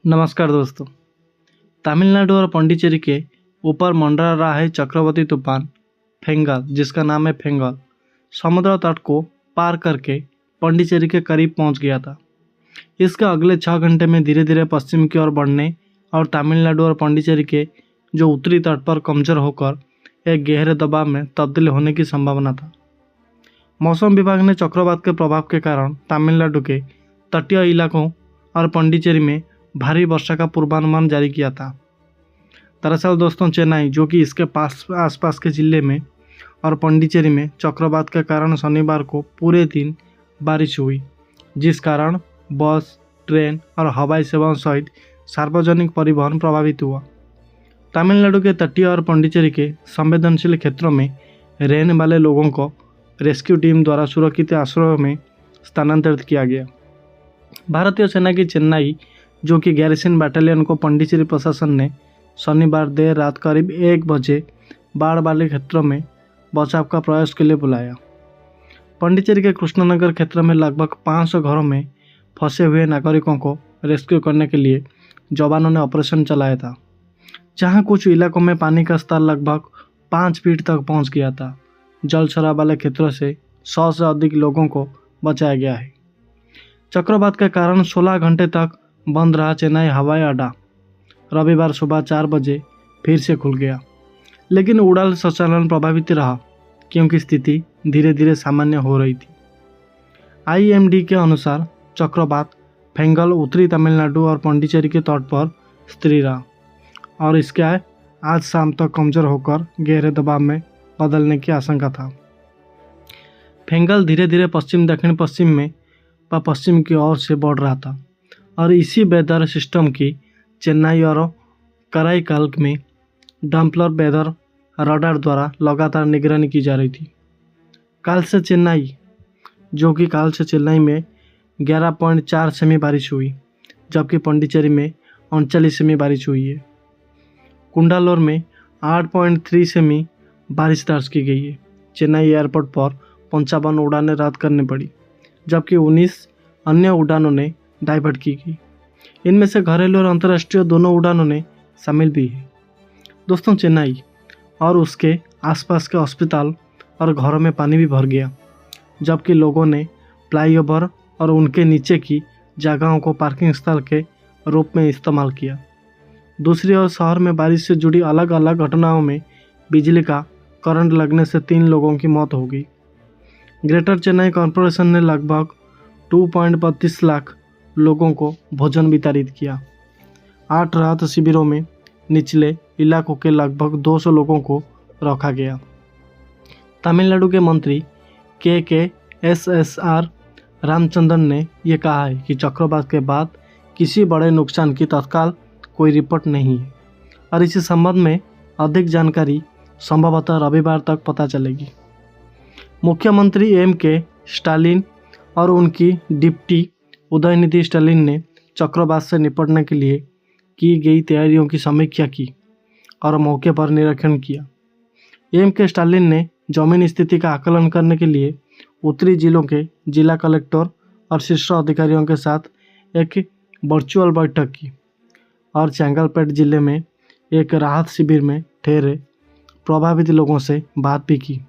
नमस्कार दोस्तों। तमिलनाडु और पौंडीचेरी के ऊपर मंडरा रहा है चक्रवाती तूफान फेंगल, जिसका नाम है फेंगल। समुद्र तट को पार करके पौंडीचेरी के करीब पहुंच गया था। इसका अगले 6 घंटे में धीरे धीरे पश्चिम की ओर बढ़ने और तमिलनाडु और पौंडीचेरी के जो उत्तरी तट पर कमजोर होकर एक गहरे दबाव में तब्दील होने की संभावना था। मौसम विभाग ने चक्रवात के प्रभाव के कारण तमिलनाडु के तटीय इलाकों और पौंडीचेरी में भारी वर्षा का पूर्वानुमान जारी किया था। दरअसल दोस्तों, चेन्नई जो कि इसके आसपास के जिले में और पौंडीचेरी में चक्रवात के कारण शनिवार को पूरे दिन बारिश हुई, जिस कारण बस, ट्रेन और हवाई सेवाओं सहित सार्वजनिक परिवहन प्रभावित हुआ। तमिलनाडु के तटीय और पौंडीचेरी के संवेदनशील क्षेत्रों में रहने वाले लोगों को रेस्क्यू टीम द्वारा सुरक्षित आश्रयों में स्थानांतरित किया गया। भारतीय सेना की चेन्नई जो कि गैरिसन बैटालियन को पौंडीचेरी प्रशासन ने शनिवार देर रात करीब 1 बजे बाढ़ वाले क्षेत्रों में बचाव का प्रयास के लिए बुलाया। पौंडीचेरी के कृष्णनगर क्षेत्र में लगभग 500 घरों में फंसे हुए नागरिकों को रेस्क्यू करने के लिए जवानों ने ऑपरेशन चलाया था, जहां कुछ इलाकों में पानी का स्तर लगभग 5 फीट तक पहुंच गया था। जल शराब वाले क्षेत्रों से 100 से अधिक लोगों को बचाया गया है। चक्रवात के कारण 16 घंटे तक बंद रहा चेन्नई हवाई अड्डा रविवार सुबह 4 बजे फिर से खुल गया, लेकिन उड़ान संचालन प्रभावित रहा क्योंकि स्थिति धीरे धीरे सामान्य हो रही थी। आईएमडी के अनुसार चक्रवात फेंगल उत्तरी तमिलनाडु और पौंडीचेरी के तट पर स्थिर रहा और इसके आज शाम तक कमजोर होकर गहरे दबाव में बदलने की आशंका था। फेंगल धीरे धीरे पश्चिम दक्षिण पश्चिम में व पश्चिम की ओर से बढ़ रहा था और इसी वेदर सिस्टम की चेन्नई और कराईकल में डम्पलर वेदर रडार द्वारा लगातार निगरानी की जा रही थी। काल से चेन्नई में 11.4 सेमी बारिश हुई, जबकि पौंडीचेरी में 39 सेमी बारिश हुई है। कुंडालोर में 8.3 सेमी बारिश दर्ज की गई है। चेन्नई एयरपोर्ट पर 55 उड़ानें रद्द करनी पड़ी, जबकि 19 अन्य उड़ानों ने डाइवर्ट की गई। इनमें से घरेलू और अंतर्राष्ट्रीय दोनों उड़ानों ने शामिल भी है। दोस्तों, चेन्नई और उसके आसपास के अस्पताल और घरों में पानी भी भर गया, जबकि लोगों ने फ्लाईओवर और उनके नीचे की जगहों को पार्किंग स्थल के रूप में इस्तेमाल किया। दूसरी ओर शहर में बारिश से जुड़ी अलग अलग घटनाओं में बिजली का करंट लगने से 3 लोगों की मौत हो गई। ग्रेटर चेन्नई कॉरपोरेशन ने लगभग 2.32 लाख लोगों को भोजन वितरित किया। 8 राहत शिविरों में निचले इलाकों के लगभग 200 लोगों को रखा गया। तमिलनाडु के मंत्री के.एस.एस.आर. रामचंद्रन ने यह कहा है कि चक्रवात के बाद किसी बड़े नुकसान की तत्काल कोई रिपोर्ट नहीं है और इस संबंध में अधिक जानकारी संभवतः रविवार तक पता चलेगी। मुख्यमंत्री M.K. स्टालिन और उनकी डिप्टी उदयनिधि स्टालिन ने चक्रवात से निपटने के लिए की गई तैयारियों की समीक्षा की और मौके पर निरीक्षण किया। M.K. स्टालिन ने जमीन स्थिति का आकलन करने के लिए उत्तरी जिलों के जिला कलेक्टर और शीर्ष अधिकारियों के साथ एक वर्चुअल बैठक की और चेंगलपेट जिले में एक राहत शिविर में ठहरे प्रभावित लोगों से बात भी की।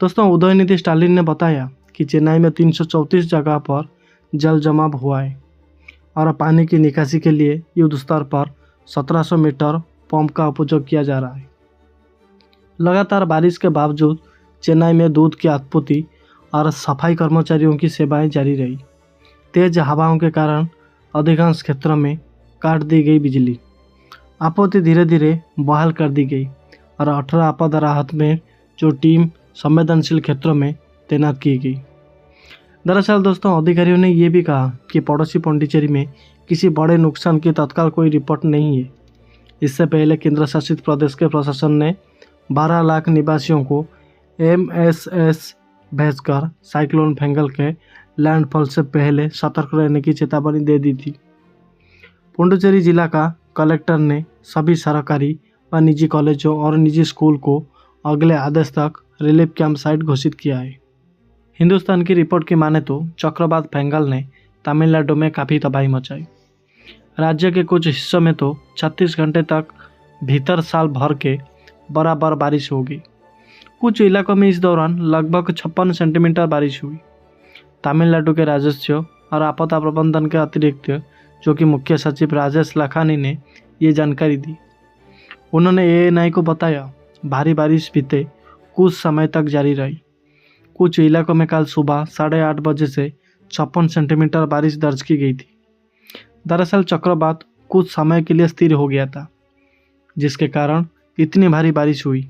दोस्तों, उदयनिधि स्टालिन ने बताया कि चेन्नई में 334 जगह पर जल जमाव हुआ है और पानी की निकासी के लिए युद्ध स्तर पर 1700 मीटर पंप का उपयोग किया जा रहा है। लगातार बारिश के बावजूद चेन्नई में दूध की आपूर्ति और सफाई कर्मचारियों की सेवाएं जारी रही। तेज हवाओं के कारण अधिकांश क्षेत्रों में काट दी गई बिजली आपूर्ति धीरे धीरे बहाल कर दी गई और 18 आपदा राहत में जो टीम संवेदनशील क्षेत्रों में तैनात की गई। दरअसल दोस्तों, अधिकारियों ने यह भी कहा कि पड़ोसी पौंडीचेरी में किसी बड़े नुकसान की तत्काल कोई रिपोर्ट नहीं है। इससे पहले केंद्र शासित प्रदेश के प्रशासन ने 12 लाख निवासियों को MSS भेजकर साइक्लोन फेंगल के लैंडफॉल से पहले सतर्क रहने की चेतावनी दे दी थी। पुडुचेरी जिला का कलेक्टर ने सभी सरकारी व निजी कॉलेजों और निजी स्कूल को अगले आदेश तक रिलीफ कैंप साइट घोषित किया है। हिंदुस्तान की रिपोर्ट की माने तो चक्रवात फेंगल ने तमिलनाडु में काफ़ी तबाही मचाई। राज्य के कुछ हिस्सों में तो 36 घंटे तक भीतर साल भर के बराबर बारिश होगी। कुछ इलाकों में इस दौरान लगभग 56 सेंटीमीटर बारिश हुई। तमिलनाडु के राजस्व और आपदा प्रबंधन के अतिरिक्त जो कि मुख्य सचिव राजेश लखानी ने ये जानकारी दी। उन्होंने एएनआई को बताया भारी बारिश बीते कुछ समय तक जारी रही। कुछ इलाकों में कल सुबह 8:30 बजे से 56 सेंटीमीटर बारिश दर्ज की गई थी। दरअसल चक्रवात कुछ समय के लिए स्थिर हो गया था, जिसके कारण इतनी भारी बारिश हुई।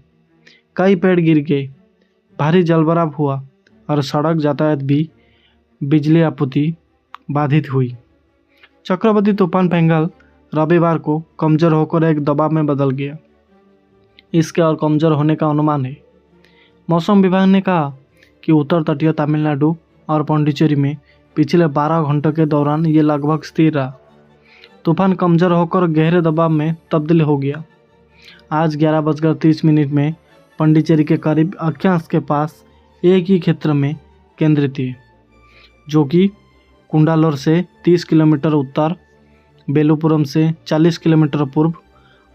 कई पेड़ गिर गए, भारी जलभराव हुआ और सड़क यातायात भी बिजली आपूर्ति बाधित हुई। चक्रवाती तूफान फेंगल रविवार को कमजोर होकर एक दबाव में बदल गया। इसके और कमजोर होने का अनुमान है। मौसम विभाग ने कहा कि उत्तर तटीय तमिलनाडु और पौंडीचेरी में पिछले 12 घंटों के दौरान ये लगभग स्थिर रहा। तूफान कमजोर होकर गहरे दबाव में तब्दील हो गया। आज 11:30 में पौंडीचेरी के करीब अक्षांश के पास एक ही क्षेत्र में केंद्रित है, जो कि कुंडालोर से 30 किलोमीटर उत्तर, बेलुपुरम से 40 किलोमीटर पूर्व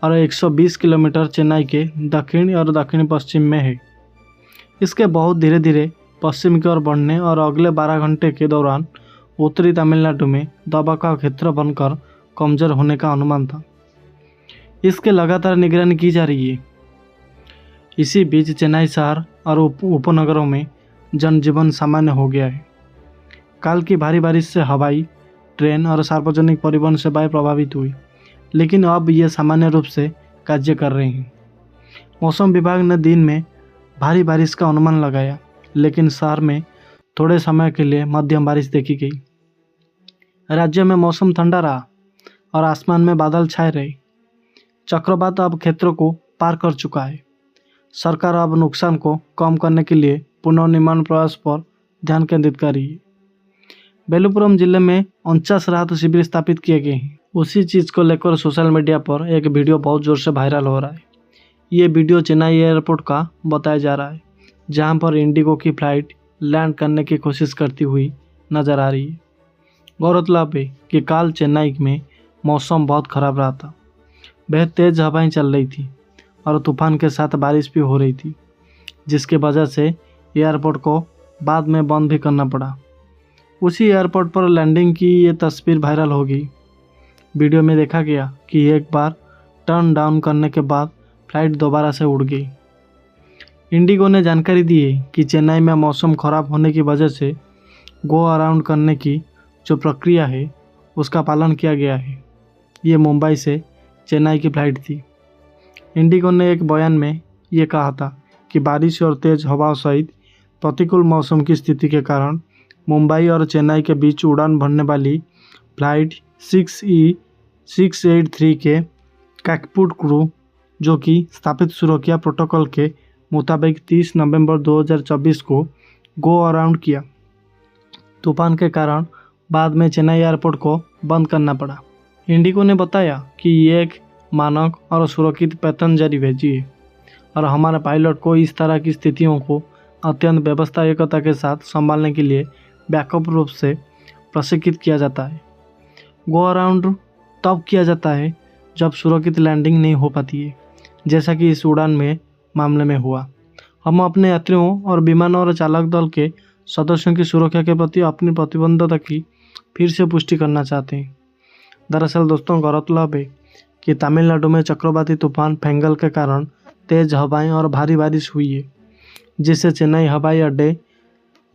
और 120 किलोमीटर चेन्नई के दक्षिण और दक्षिण पश्चिम में है। इसके बहुत धीरे धीरे पश्चिम की ओर बढ़ने और अगले 12 घंटे के दौरान उत्तरी तमिलनाडु में दबाव का क्षेत्र बनकर कमजोर होने का अनुमान था। इसके लगातार निगरानी की जा रही है। इसी बीच चेन्नई शहर और उपनगरों में जनजीवन सामान्य हो गया है। काल की भारी बारिश से हवाई, ट्रेन और सार्वजनिक परिवहन सेवाएं प्रभावित हुई, लेकिन अब ये सामान्य रूप से कार्य कर रहे हैं। मौसम विभाग ने दिन में भारी बारिश का अनुमान लगाया, लेकिन शहर में थोड़े समय के लिए मध्यम बारिश देखी गई। राज्य में मौसम ठंडा रहा और आसमान में बादल छाए रहे। चक्रवात अब क्षेत्रों को पार कर चुका है। सरकार अब नुकसान को कम करने के लिए पुनर्निर्माण प्रयास पर ध्यान केंद्रित कर रही है। बेलुपुरम जिले में 49 राहत शिविर स्थापित किए गए हैं। उसी चीज़ को लेकर सोशल मीडिया पर एक वीडियो बहुत जोर से वायरल हो रहा है। ये वीडियो चेन्नई एयरपोर्ट का बताया जा रहा है, जहां पर इंडिगो की फ्लाइट लैंड करने की कोशिश करती हुई नजर आ रही है। गौरतलब है कि कल चेन्नई में मौसम बहुत खराब रहा था। बेहद तेज हवाएं चल रही थी और तूफान के साथ बारिश भी हो रही थी, जिसके वजह से एयरपोर्ट को बाद में बंद भी करना पड़ा। उसी एयरपोर्ट पर लैंडिंग की ये तस्वीर वायरल हो गई। वीडियो में देखा गया कि एक बार टर्न डाउन करने के बाद फ्लाइट दोबारा से उड़ गई। इंडिगो ने जानकारी दी है कि चेन्नई में मौसम खराब होने की वजह से गो अराउंड करने की जो प्रक्रिया है उसका पालन किया गया है। ये मुंबई से चेन्नई की फ्लाइट थी। इंडिगो ने एक बयान में ये कहा था कि बारिश और तेज हवा सहित प्रतिकूल मौसम की स्थिति के कारण मुंबई और चेन्नई के बीच उड़ान भरने वाली फ्लाइट 6E683 के कॉकपिट क्रू, जो कि स्थापित सुरक्षा प्रोटोकॉल के मुताबिक 30 नवंबर 2024 को गो अराउंड किया। तूफान के कारण बाद में चेन्नई एयरपोर्ट को बंद करना पड़ा। इंडिगो ने बताया कि ये एक मानक और सुरक्षित पैसेंजर भेजी है और हमारे पायलट को इस तरह की स्थितियों को अत्यंत व्यवस्थितता के साथ संभालने के लिए बैकअप रूप से प्रशिक्षित किया जाता है। गो अराउंड तब किया जाता है जब सुरक्षित लैंडिंग नहीं हो पाती है, जैसा कि इस उड़ान में मामले में हुआ। हम अपने यात्रियों और विमान और चालक दल के सदस्यों की सुरक्षा के प्रति अपनी प्रतिबद्धता की फिर से पुष्टि करना चाहते हैं। दरअसल दोस्तों, गौरतलब है कि तमिलनाडु में चक्रवाती तूफान फेंगल के कारण तेज हवाएं और भारी बारिश हुई है, जिससे चेन्नई हवाई अड्डे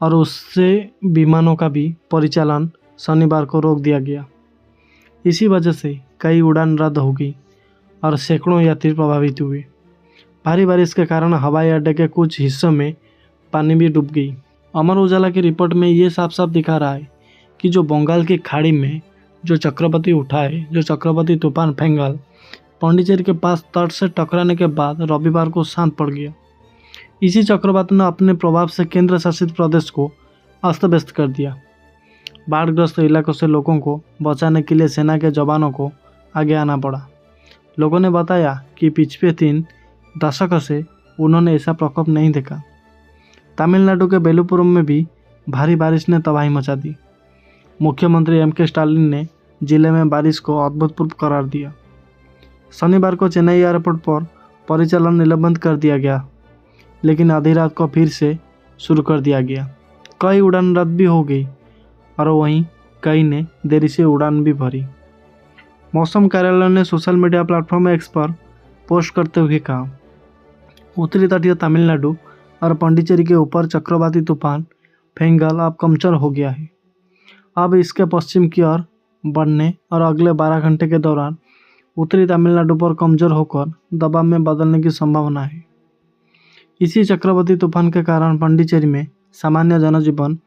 और उससे विमानों का भी परिचालन शनिवार को रोक दिया गया। इसी वजह से कई उड़ान रद्द हो गई और सैकड़ों यात्री प्रभावित हुए। भारी बारिश के कारण हवाई अड्डे के कुछ हिस्सों में पानी भी डूब गई। अमर उजाला की रिपोर्ट में ये साफ साफ दिखा रहा है कि जो बंगाल की खाड़ी में जो चक्रवाती उठा है, जो चक्रवाती तूफान फेंगल पौंडीचेरी के पास तट से टकराने के बाद रविवार को शांत पड़ गया। इसी चक्रवात ने अपने प्रभाव से केंद्र शासित प्रदेश को अस्त व्यस्त कर दिया। बाढ़ग्रस्त इलाकों से लोगों को बचाने के लिए सेना के जवानों को आगे आना पड़ा। लोगों ने बताया कि पिछले 3 दशकों से उन्होंने ऐसा प्रकोप नहीं देखा। तमिलनाडु के बेलुपुरम में भी भारी बारिश ने तबाही मचा दी। मुख्यमंत्री M.K. स्टालिन ने जिले में बारिश को अभूतपूर्व करार दिया। शनिवार को चेन्नई एयरपोर्ट पर परिचालन निलंबित कर दिया गया, लेकिन आधी रात को फिर से शुरू कर दिया गया। कई उड़ान रद्द भी हो गई और वहीं कई ने देरी से उड़ान भी भरी। मौसम कार्यालय ने सोशल मीडिया प्लेटफॉर्म एक्स पर पोस्ट करते हुए कहा, उत्तरी तटीय तमिलनाडु और पांडिचेरी के ऊपर चक्रवाती तूफान फेंगल अब कमजोर हो गया है। अब इसके पश्चिम की ओर बढ़ने और अगले 12 घंटे के दौरान उत्तरी तमिलनाडु पर कमजोर होकर दबाव में बदलने की संभावना है। इसी चक्रवाती तूफान के कारण पांडिचेरी में सामान्य जनजीवन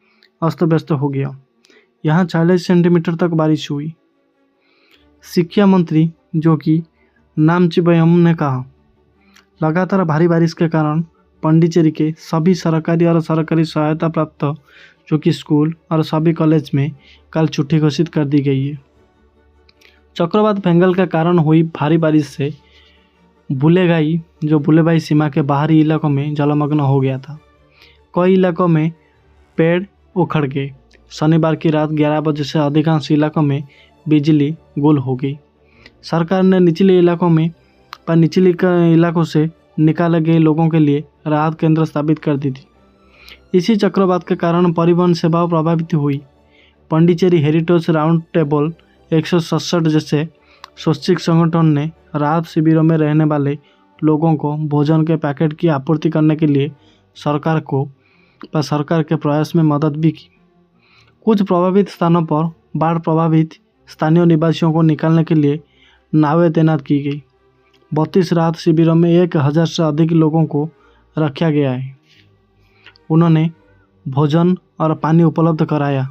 अस्त व्यस्त हो गया। यहाँ 40 सेंटीमीटर तक बारिश हुई। शिक्षा मंत्री जो कि नामचिबयम ने कहा, लगातार भारी बारिश के कारण पांडिचेरी के सभी सरकारी और सरकारी सहायता प्राप्त जो कि स्कूल और सभी कॉलेज में कल छुट्टी घोषित कर दी गई है। चक्रवात फेंगल के कारण हुई भारी बारिश से बुलेबाई सीमा के बाहरी इलाकों में जलमग्न हो गया था। कई इलाकों में पेड़ उखड़ गए। शनिवार की रात 11 बजे से अधिकांश इलाकों में बिजली गुल हो गई। सरकार ने निचले इलाकों से निकाले गए लोगों के लिए राहत केंद्र स्थापित कर दी थी। इसी चक्रवात के कारण परिवहन सेवाएं प्रभावित हुई। पांडिचेरी हेरिटेज राउंड टेबल 167 जैसे स्वैच्छिक संगठन ने राहत शिविरों में रहने वाले लोगों को भोजन के पैकेट की आपूर्ति करने के लिए सरकार के प्रयास में मदद भी की। कुछ प्रभावित स्थानों पर बाढ़ प्रभावित स्थानीय निवासियों को निकालने के लिए नावें तैनात की गई। 32 राहत शिविरों में 1000 से अधिक लोगों को रखा गया है। उन्होंने भोजन और पानी उपलब्ध कराया।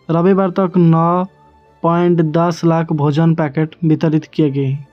रविवार तक 9.10 लाख भोजन पैकेट वितरित किए गए हैं।